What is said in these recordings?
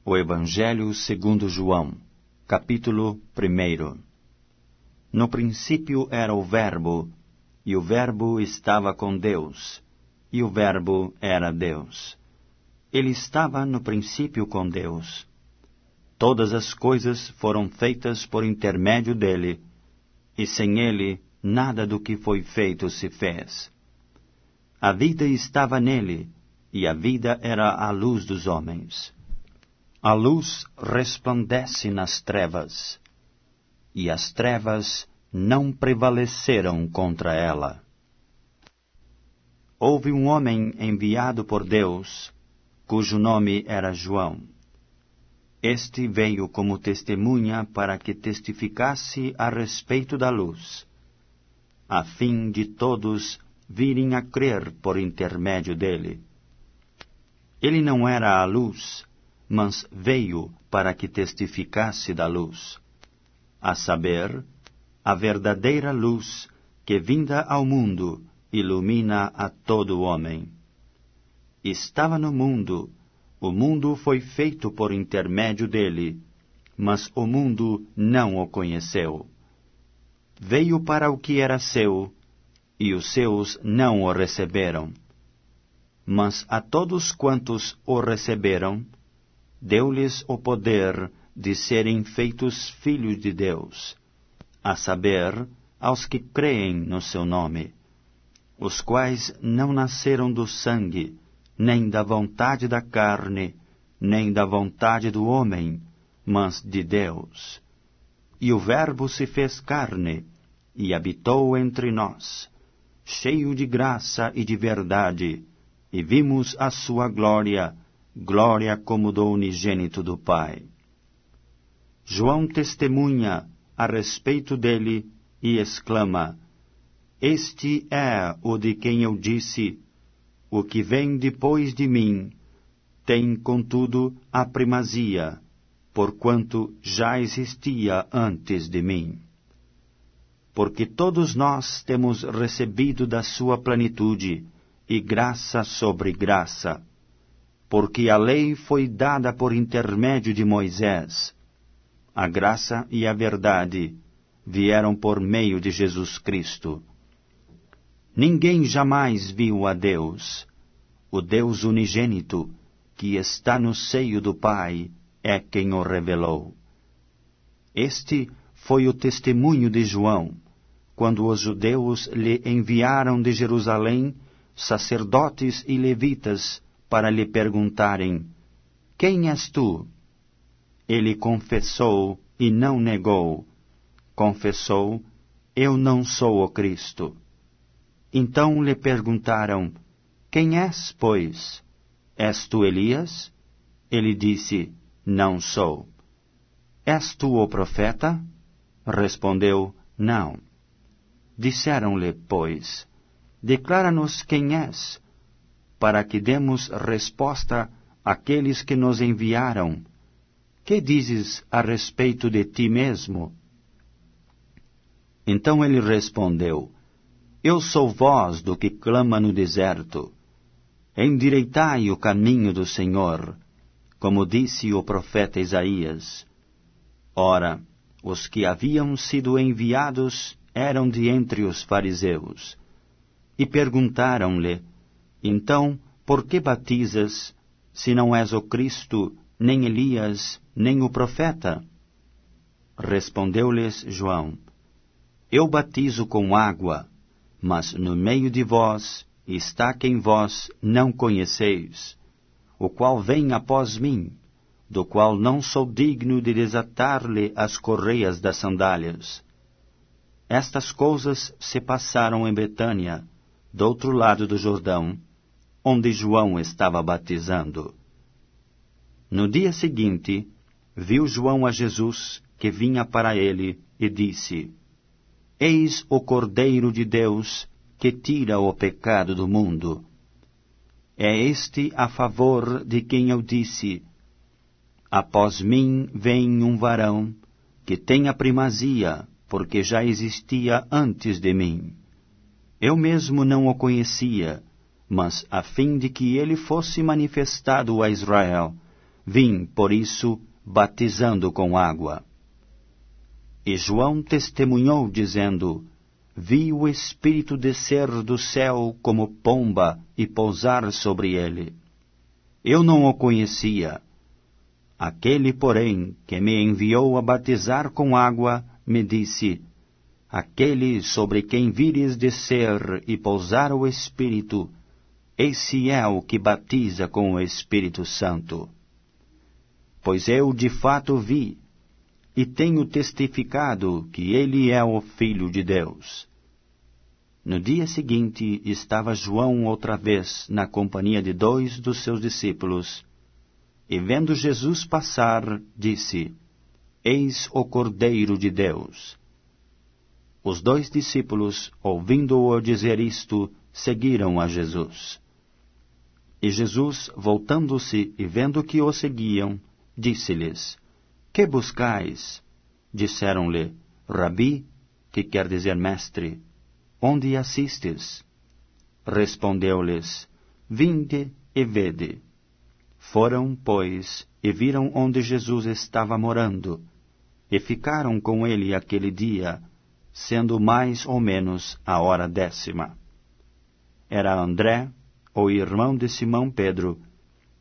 O Evangelho segundo João, capítulo 1. No princípio era o Verbo, e o Verbo estava com Deus, e o Verbo era Deus. Ele estava no princípio com Deus. Todas as coisas foram feitas por intermédio dele, e sem ele nada do que foi feito se fez. A vida estava nele, e a vida era a luz dos homens. A luz resplandece nas trevas, e as trevas não prevaleceram contra ela. Houve um homem enviado por Deus, cujo nome era João. Este veio como testemunha para que testificasse a respeito da luz, a fim de todos virem a crer por intermédio dele. Ele não era a luz, mas veio para que testificasse da luz, a saber, a verdadeira luz que, vinda ao mundo, ilumina a todo homem. Estava no mundo, o mundo foi feito por intermédio dele, mas o mundo não o conheceu. Veio para o que era seu, e os seus não o receberam. Mas a todos quantos o receberam, deu-lhes o poder de serem feitos filhos de Deus, a saber, aos que creem no seu nome, os quais não nasceram do sangue, nem da vontade da carne, nem da vontade do homem, mas de Deus. E o Verbo se fez carne, e habitou entre nós, cheio de graça e de verdade, e vimos a sua glória, glória como do unigênito do Pai. João testemunha a respeito dele e exclama: Este é o de quem eu disse, o que vem depois de mim tem, contudo, a primazia, porquanto já existia antes de mim. Porque todos nós temos recebido da sua plenitude, e graça sobre graça, porque a lei foi dada por intermédio de Moisés. A graça e a verdade vieram por meio de Jesus Cristo. Ninguém jamais viu a Deus. O Deus unigênito, que está no seio do Pai, é quem o revelou. Este foi o testemunho de João, quando os judeus lhe enviaram de Jerusalém sacerdotes e levitas para lhe perguntarem: Quem és tu? Ele confessou e não negou. Confessou: Eu não sou o Cristo. Então lhe perguntaram: Quem és, pois? És tu Elias? Ele disse: Não sou. És tu o profeta? Respondeu: Não. Disseram-lhe, pois: Declara-nos quem és, para que demos resposta àqueles que nos enviaram. Que dizes a respeito de ti mesmo? Então ele respondeu: Eu sou voz do que clama no deserto. Endireitai o caminho do Senhor, como disse o profeta Isaías. Ora, os que haviam sido enviados eram de entre os fariseus. E perguntaram-lhe: Então, por que batizas, se não és o Cristo, nem Elias, nem o profeta? Respondeu-lhes João: Eu batizo com água, mas no meio de vós está quem vós não conheceis, o qual vem após mim, do qual não sou digno de desatar-lhe as correias das sandálias. Estas coisas se passaram em Betânia, do outro lado do Jordão, onde João estava batizando. No dia seguinte, viu João a Jesus, que vinha para ele, e disse: Eis o Cordeiro de Deus, que tira o pecado do mundo. É este a favor de quem eu disse: Após mim vem um varão, que tem a primazia, porque já existia antes de mim. Eu mesmo não o conhecia, mas a fim de que ele fosse manifestado a Israel, vim, por isso, batizando com água. E João testemunhou, dizendo: Vi o Espírito descer do céu como pomba e pousar sobre ele. Eu não o conhecia. Aquele, porém, que me enviou a batizar com água, me disse: Aquele sobre quem vires descer e pousar o Espírito, esse é o que batiza com o Espírito Santo. Pois eu de fato vi, e tenho testificado que ele é o Filho de Deus. No dia seguinte estava João outra vez na companhia de 2 dos seus discípulos, e vendo Jesus passar, disse: Eis o Cordeiro de Deus. Os 2 discípulos, ouvindo-o dizer isto, seguiram a Jesus. E Jesus, voltando-se e vendo que o seguiam, disse-lhes: Que buscais? Disseram-lhe: Rabi, que quer dizer mestre, onde assistes? Respondeu-lhes: Vinde e vede. Foram, pois, e viram onde Jesus estava morando, e ficaram com ele aquele dia, sendo mais ou menos a hora 10ª. Era André, o irmão de Simão Pedro,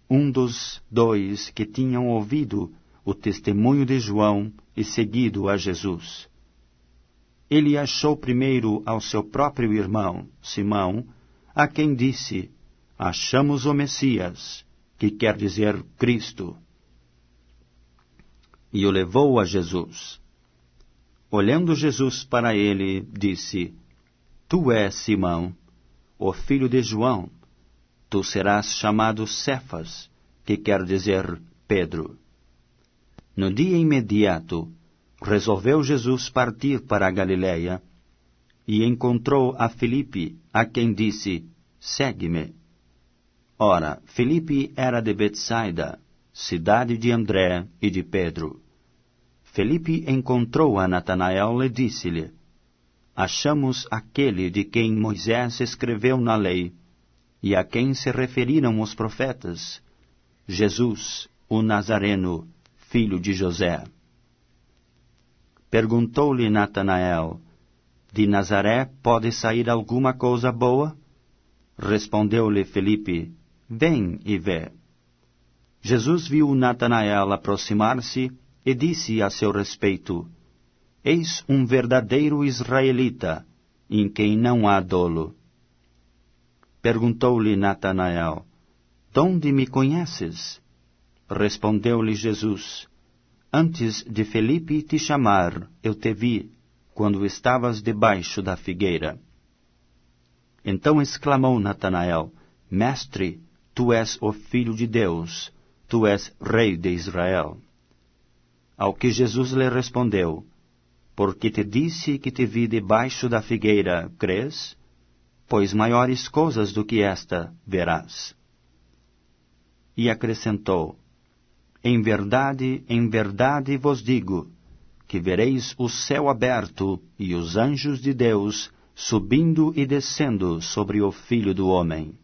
um dos 2 que tinham ouvido o testemunho de João e seguido a Jesus. Ele achou primeiro ao seu próprio irmão, Simão, a quem disse: Achamos o Messias, que quer dizer Cristo. E o levou a Jesus. Olhando Jesus para ele, disse: Tu és Simão, o filho de João. Tu serás chamado Cefas, que quer dizer Pedro. No dia imediato, resolveu Jesus partir para a Galiléia, e encontrou a Filipe, a quem disse: Segue-me. Ora, Filipe era de Betsaida, cidade de André e de Pedro. Filipe encontrou a Natanael e disse-lhe: Achamos aquele de quem Moisés escreveu na lei, e a quem se referiram os profetas, Jesus, o Nazareno, filho de José. Perguntou-lhe Natanael: De Nazaré pode sair alguma coisa boa? Respondeu-lhe Filipe: Vem e vê. Jesus viu Natanael aproximar-se e disse a seu respeito: Eis um verdadeiro israelita, em quem não há dolo. Perguntou-lhe Natanael: Donde me conheces? Respondeu-lhe Jesus: Antes de Filipe te chamar, eu te vi, quando estavas debaixo da figueira. Então exclamou Natanael: Mestre, tu és o Filho de Deus, tu és Rei de Israel. Ao que Jesus lhe respondeu: Porque te disse que te vi debaixo da figueira, crês? Pois maiores coisas do que esta verás. E acrescentou: em verdade vos digo, que vereis o céu aberto e os anjos de Deus subindo e descendo sobre o Filho do Homem.